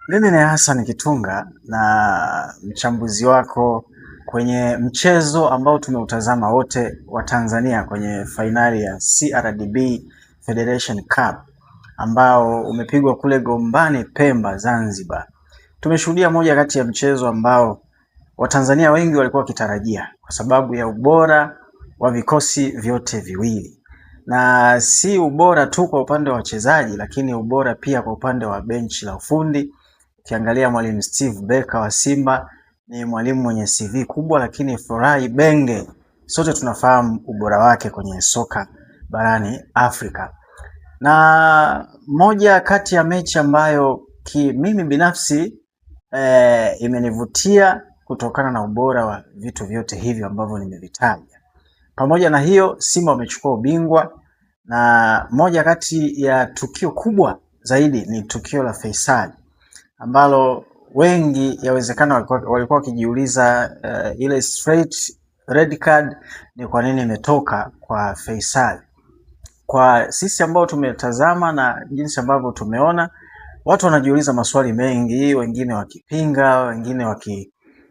Mimi ni Hassan Kitunga na mchambuzi wako kwenye mchezo ambao tumeutazama wote wa Tanzania kwenye fainali ya CRDB Federation Cup ambao umepigwa kule Gombani Pemba, Zanzibar. Tumeshuhudia moja kati ya mchezo ambao Watanzania wengi walikuwa wakitarajia kwa sababu ya ubora wa vikosi vyote viwili, na si ubora tu kwa upande wa wachezaji, lakini ubora pia kwa upande wa benchi la ufundi. Ukiangalia mwalimu Steve Barker wa Simba ni mwalimu mwenye CV kubwa, lakini Furahi Benge sote tunafahamu ubora wake kwenye soka barani Afrika. Na moja kati ya mechi ambayo mimi binafsi imenivutia kutokana na ubora wa vitu vyote hivyo ambavyo nimevitaja. Pamoja na hiyo, Simba wamechukua ubingwa, na moja kati ya tukio kubwa zaidi ni tukio la Faisal ambalo wengi yawezekana walikuwa wakijiuliza ile straight red card ni kwa nini imetoka kwa Faisal. Kwa sisi ambao tumetazama na jinsi ambavyo tumeona, watu wanajiuliza maswali mengi, wengine wakipinga, wengine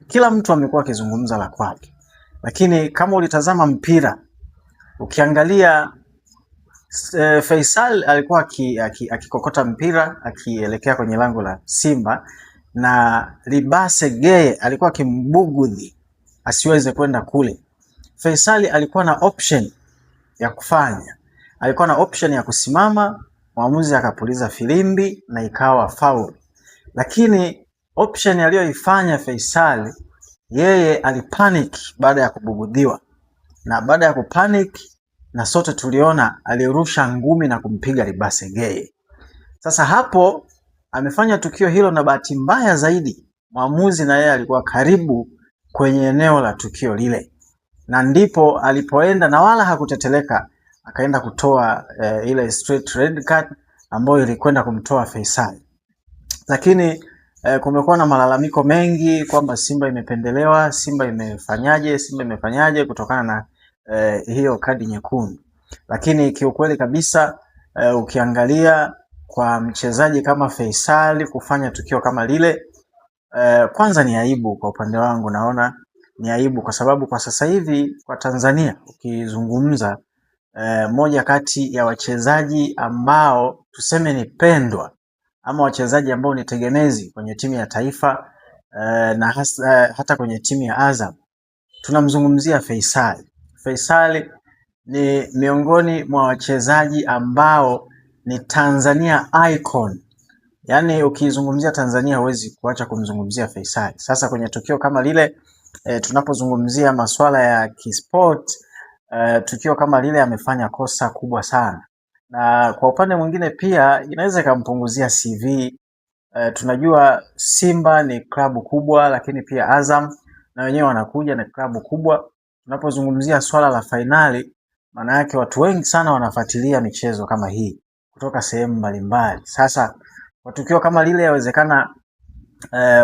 kila mtu amekuwa akizungumza la kwake. Lakini kama ulitazama mpira, ukiangalia Faisal alikuwa akikokota mpira akielekea kwenye lango la Simba, na Libase Geye alikuwa akimbugudhi asiweze kwenda kule. Faisal alikuwa na option ya kufanya, alikuwa na option ya kusimama, mwamuzi akapuliza filimbi na ikawa foul. Lakini option aliyoifanya Faisal, yeye alipanic baada ya kubugudhiwa, na baada ya kupanic, na sote tuliona, alirusha ngumi na kumpiga Libase Geye. Sasa hapo amefanya tukio hilo, na bahati mbaya zaidi mwamuzi na yeye alikuwa karibu kwenye eneo la tukio lile, na ndipo alipoenda na wala hakuteteleka, akaenda kutoa ile straight red card ambayo ilikwenda kumtoa Faisal. Lakini kumekuwa na malalamiko mengi kwamba Simba imependelewa, Simba imefanyaje kutokana na hiyo kadi nyekundu. Lakini kiukweli kabisa, ukiangalia kwa mchezaji kama Faisal kufanya tukio kama lile, kwanza ni aibu. Kwa upande wangu naona ni aibu, kwa sababu kwa sasa hivi kwa Tanzania ukizungumza, moja kati ya wachezaji ambao tuseme ni pendwa ama wachezaji ambao ni tegemezi kwenye timu ya taifa, na hata kwenye timu ya Azam, tunamzungumzia Faisal. Faisal ni miongoni mwa wachezaji ambao ni Tanzania icon. Yaani ukizungumzia Tanzania huwezi kuacha kumzungumzia Faisal. Sasa kwenye tukio kama lile, tunapozungumzia masuala ya kisport, tukio kama lile amefanya kosa kubwa sana. Na kwa upande mwingine pia inaweza ikampunguzia CV. Tunajua Simba ni klabu kubwa, lakini pia Azam na wenyewe wanakuja na klabu kubwa. Tunapozungumzia swala la fainali, maana yake watu wengi sana wanafuatilia michezo kama hii kutoka sehemu mbalimbali. Sasa kwa tukio kama lile, yawezekana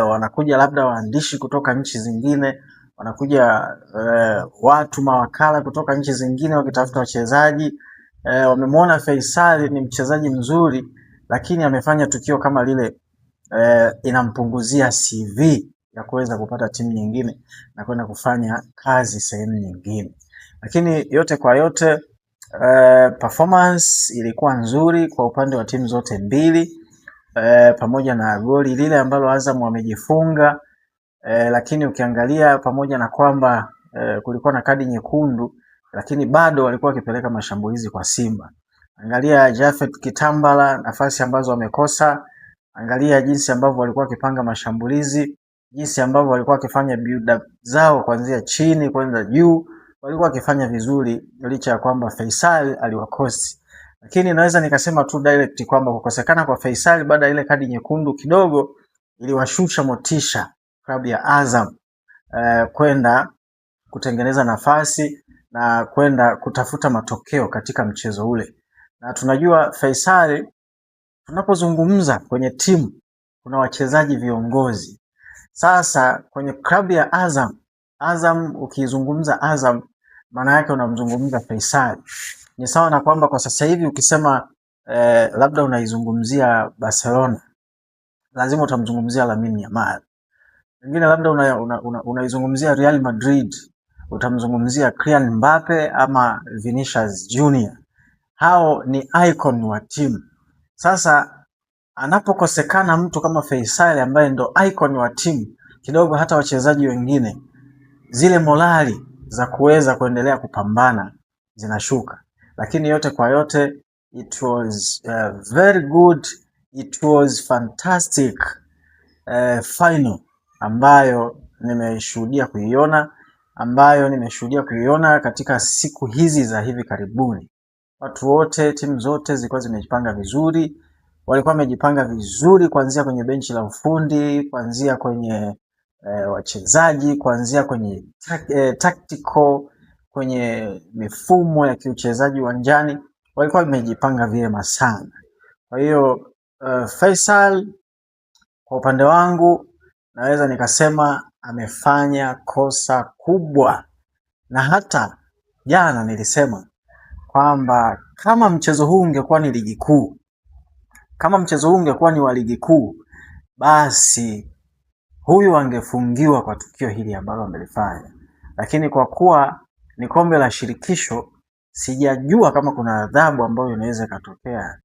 wanakuja labda waandishi kutoka nchi zingine, wanakuja watu mawakala kutoka nchi zingine wakitafuta wachezaji. Wamemwona Faisal ni mchezaji mzuri, lakini amefanya tukio kama lile, inampunguzia CV ya kuweza kupata timu nyingine na kwenda kufanya kazi sehemu nyingine. Lakini yote kwa yote, performance ilikuwa nzuri kwa upande wa timu zote mbili, pamoja na goli lile ambalo Azam wamejifunga. Lakini ukiangalia pamoja na kwamba kulikuwa na kadi nyekundu, lakini bado walikuwa wakipeleka mashambulizi kwa Simba. Angalia Japhet Kitambala, nafasi ambazo wamekosa. Angalia jinsi ambavyo walikuwa wakipanga mashambulizi, jinsi ambavyo walikuwa wakifanya build up zao kuanzia chini kwenda juu. Walikuwa wakifanya vizuri licha ya kwamba Faisal aliwakosi. Lakini naweza nikasema tu direct kwamba kukosekana kwa Faisal baada ya ile kadi nyekundu kidogo iliwashusha motisha klabu ya Azam kwenda kutengeneza nafasi na kwenda kutafuta matokeo katika mchezo ule. Na tunajua Faisal, tunapozungumza kwenye timu kuna wachezaji viongozi. Sasa kwenye klabu ya Azam ukizungumza Azam, maana yake unamzungumza Faisal. Ni sawa na kwamba kwa sasa hivi ukisema labda unaizungumzia Barcelona, lazima utamzungumzia Lamine Yamal. Wengine labda unaizungumzia Real Madrid, utamzungumzia Kylian Mbappe ama Vinicius Junior. Hao ni icon wa timu. Sasa anapokosekana mtu kama Faisal ambaye ndo icon wa timu, kidogo hata wachezaji wengine zile morali za kuweza kuendelea kupambana zinashuka. Lakini yote kwa yote, it was very good, it was fantastic final ambayo nimeshuhudia kuiona katika siku hizi za hivi karibuni. Watu wote, timu zote zilikuwa zimejipanga vizuri, walikuwa wamejipanga vizuri kuanzia kwenye benchi la ufundi, kuanzia kwenye wachezaji, kuanzia kwenye tactical, kwenye mifumo ya kiuchezaji uwanjani, walikuwa wamejipanga vyema sana. Kwa hiyo Faisal kwa upande wangu naweza nikasema amefanya kosa kubwa, na hata jana nilisema kwamba kama mchezo huu ungekuwa ni ligi kuu, kama mchezo huu ungekuwa ni wa ligi kuu, basi huyu angefungiwa kwa tukio hili ambalo amelifanya. Lakini kwa kuwa ni kombe la shirikisho, sijajua kama kuna adhabu ambayo inaweza ikatokea,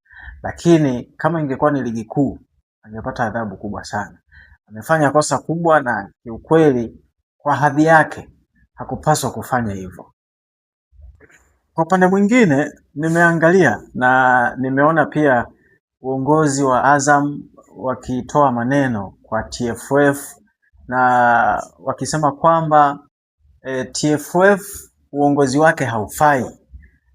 lakini kama ingekuwa ni ligi kuu angepata adhabu kubwa sana. Amefanya kosa kubwa, na kiukweli kwa hadhi yake hakupaswa kufanya hivyo. Kwa upande mwingine, nimeangalia na nimeona pia uongozi wa Azam wakitoa maneno kwa TFF na wakisema kwamba TFF uongozi wake haufai,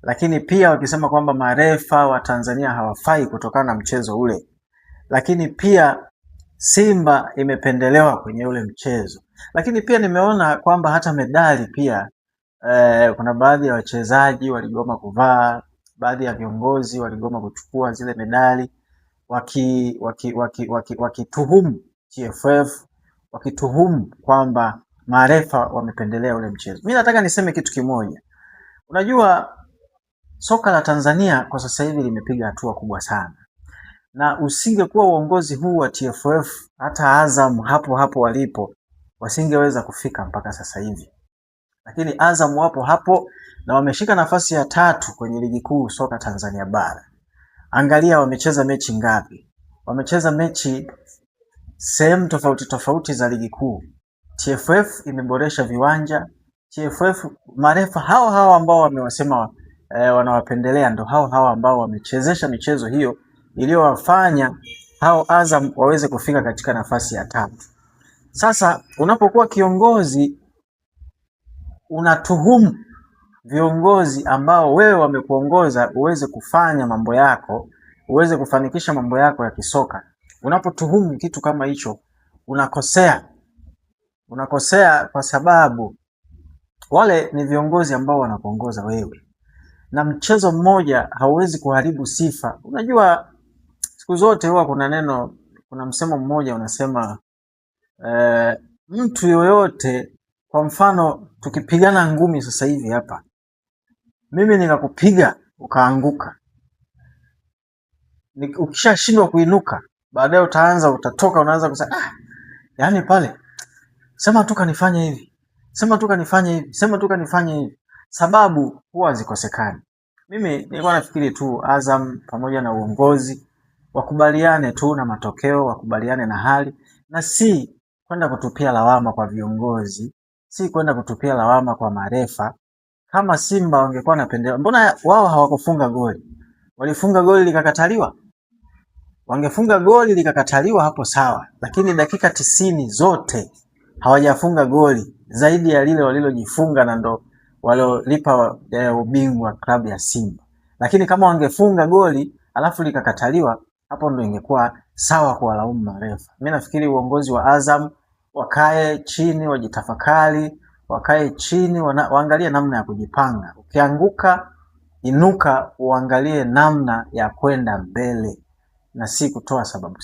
lakini pia wakisema kwamba marefa wa Tanzania hawafai kutokana na mchezo ule, lakini pia Simba imependelewa kwenye ule mchezo. Lakini pia nimeona kwamba hata medali pia kuna baadhi ya wachezaji waligoma kuvaa, baadhi ya viongozi waligoma kuchukua zile medali, wakituhumu TFF, wakituhumu kwamba marefa wamependelea ule mchezo. Mimi nataka niseme kitu kimoja. Unajua soka la Tanzania kwa sasa hivi limepiga hatua kubwa sana, na usingekuwa uongozi huu wa TFF, hata Azam hapo walipo wasingeweza kufika mpaka sasa hivi. Lakini Azam wapo hapo na wameshika nafasi ya 3 kwenye ligi kuu soka Tanzania bara. Angalia wamecheza mechi ngapi? Wamecheza mechi sehemu tofauti za ligi kuu. TFF imeboresha viwanja. TFF, marefa hao ambao wamewasema wanawapendelea ndo hao ambao wamechezesha michezo hiyo iliyowafanya hao Azam waweze kufika katika nafasi ya 3. Sasa unapokuwa kiongozi unatuhumu viongozi ambao wewe wamekuongoza uweze kufanya mambo yako, uweze kufanikisha mambo yako ya kisoka. Unapotuhumu kitu kama hicho, unakosea kwa sababu wale ni viongozi ambao wanakuongoza wewe, na mchezo mmoja hauwezi kuharibu sifa. Unajua siku zote huwa kuna msemo mmoja unasema mtu yoyote, kwa mfano tukipigana ngumi sasa hivi hapa, mimi nikakupiga ukaanguka, ukishashindwa kuinuka, baadaye utatoka unaanza kusema yani pale sema tu kanifanya hivi, sababu huwa zikosekani. Mimi nilikuwa nafikiri tu Azam pamoja na uongozi wakubaliane tu na matokeo, wakubaliane na hali, na si kwenda kutupia lawama kwa viongozi, si kwenda kutupia lawama kwa marefa. Kama Simba wangekuwa napendelea, mbona wao hawakufunga goli? Walifunga goli likakataliwa. Wangefunga goli likakataliwa hapo sawa, lakini dakika 90 zote hawajafunga goli zaidi ya lile walilojifunga, na ndo waliolipa ubingwa klabu ya Simba. Lakini kama wangefunga goli alafu likakataliwa, hapo ndo ingekuwa sawa kuwalaumu marefa. Mimi nafikiri uongozi wa Azam wakae chini, wajitafakari, wakae chini, waangalie namna ya kujipanga. Ukianguka inuka, uangalie namna ya kwenda mbele na si kutoa sababu.